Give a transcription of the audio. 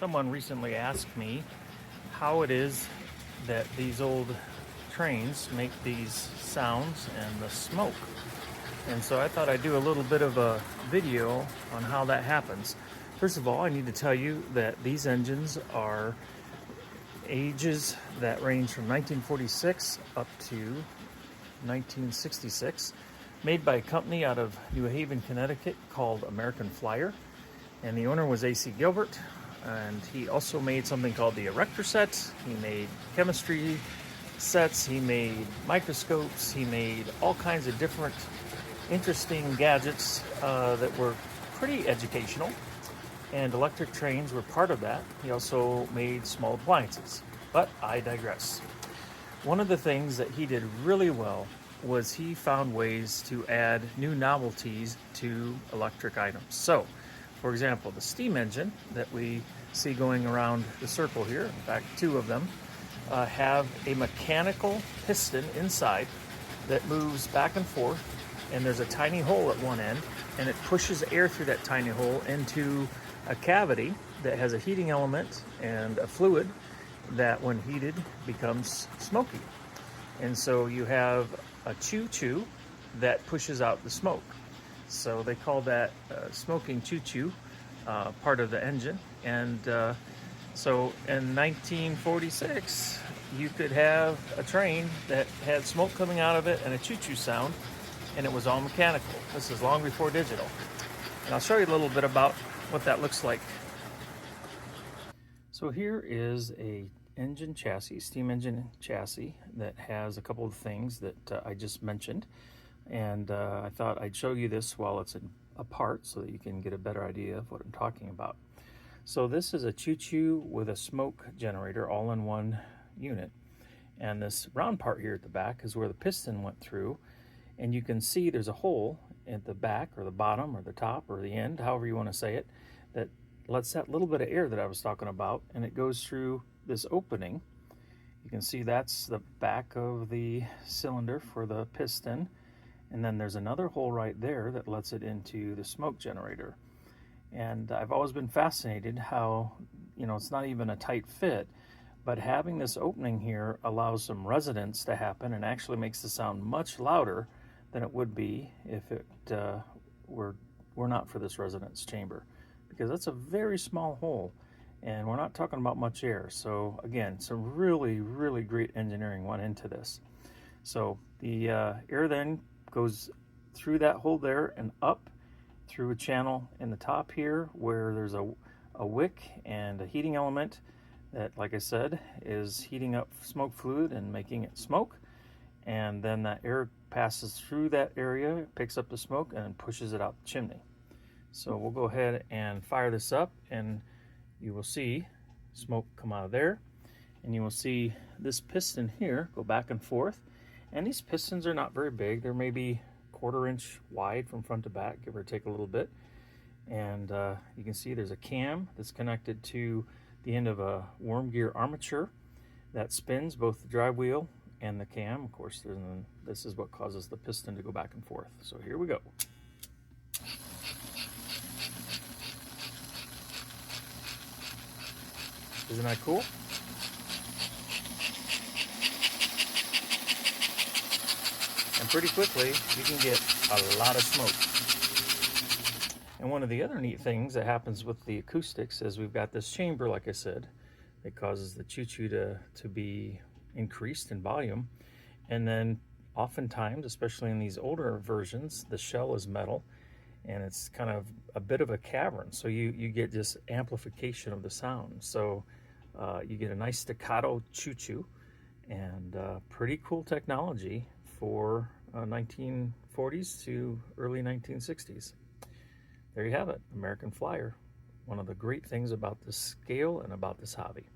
Someone recently asked me how it is that these old trains make these sounds and the smoke. And so I thought I'd do a little bit of a video on how that happens. First of all, I need to tell you that these engines are ages that range from 1946 up to 1966, made by a company out of New Haven, Connecticut called American Flyer. And the owner was A.C. Gilbert, and he also made something called the Erector set. He made chemistry sets, he made microscopes, he made all kinds of different interesting gadgets that were pretty educational, and electric trains were part of that. He also made small appliances, but I digress. One of the things that he did really well was he found ways to add new novelties to electric items. So, for example, the steam engine that we see going around the circle here, in fact, two of them, have a mechanical piston inside that moves back and forth, and there's a tiny hole at one end, and it pushes air through that tiny hole into a cavity that has a heating element and a fluid that, when heated, becomes smoky. And so you have a choo-choo that pushes out the smoke. So they call that smoking choo-choo, part of the engine. And so in 1946, you could have a train that had smoke coming out of it and a choo-choo sound, and it was all mechanical. This is long before digital. And I'll show you a little bit about what that looks like. So here is a engine chassis, steam engine chassis, that has a couple of things that I just mentioned. And I thought I'd show you this while it's apart so that you can get a better idea of what I'm talking about. So this is a choo-choo with a smoke generator all in one unit. And this round part here at the back is where the piston went through. And you can see there's a hole at the back or the bottom or the top or the end, however you want to say it, that lets that little bit of air that I was talking about, and it goes through this opening. You can see that's the back of the cylinder for the piston. And then there's another hole right there that lets it into the smoke generator. And I've always been fascinated how, it's not even a tight fit, but having this opening here allows some resonance to happen and actually makes the sound much louder than it would be if it were not for this resonance chamber, because that's a very small hole and we're not talking about much air. So again, some really, really great engineering went into this. So the air then goes through that hole there and up through a channel in the top here where there's a wick and a heating element that, like I said, is heating up smoke fluid and making it smoke. And then that air passes through that area, picks up the smoke, and pushes it out the chimney. So we'll go ahead and fire this up, and you will see smoke come out of there. And you will see this piston here go back and forth. And these pistons are not very big. They're maybe 1/4 inch wide from front to back, give or take a little bit. And you can see there's a cam that's connected to the end of a worm gear armature that spins both the drive wheel and the cam. Of course, this is what causes the piston to go back and forth. So here we go. Isn't that cool? And pretty quickly, you can get a lot of smoke. And one of the other neat things that happens with the acoustics is we've got this chamber, like I said, that causes the choo-choo to be increased in volume. And then oftentimes, especially in these older versions, the shell is metal and it's kind of a bit of a cavern. So you get this amplification of the sound. So you get a nice staccato choo-choo, and pretty cool technology for 1940s to early 1960s. There you have it, American Flyer. One of the great things about this scale and about this hobby.